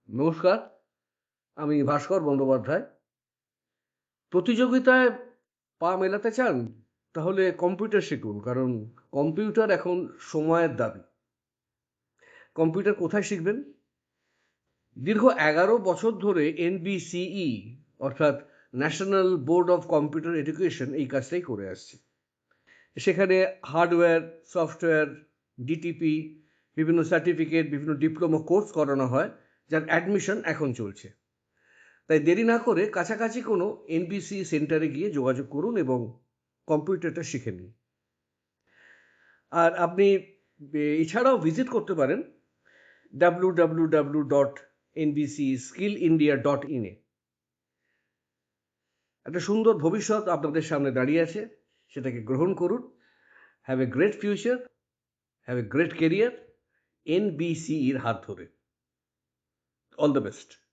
নমস্কার, আমি ভাস্কর বন্দ্যোপাধ্যায়। প্রতিযোগিতায় পা মেলাতে চান? তাহলে কম্পিউটার শিখুন, কারণ কম্পিউটার এখন সময়ের দাবি। কম্পিউটার কোথায় শিখবেন? দীর্ঘ 11 বছর ধরে এনবিসিই অর্থাৎ national board of computer education এই কাজটাই করে আসছে। সেখানে হার্ডওয়্যার, সফটওয়্যার, ডিটিপি, বিভিন্ন সার্টিফিকেট, বিভিন্ন ডিপ্লোমা কোর্স করানো হয়, যার অ্যাডমিশন এখন চলছে। তাই দেরি না করে কাছাকাছি কোনো এনবিসি সেন্টারে গিয়ে যোগাযোগ করুন এবং কম্পিউটারটা শিখে নিন। আর আপনি এছাড়াও ভিজিট করতে পারেন www.nbcskillindia.in এ। একটা সুন্দর ভবিষ্যৎ আপনাদের সামনে দাঁড়িয়ে আছে, সেটাকে গ্রহণ করুন। Have a great future, have a great career, এনবিসির হাত ধরে। All the best.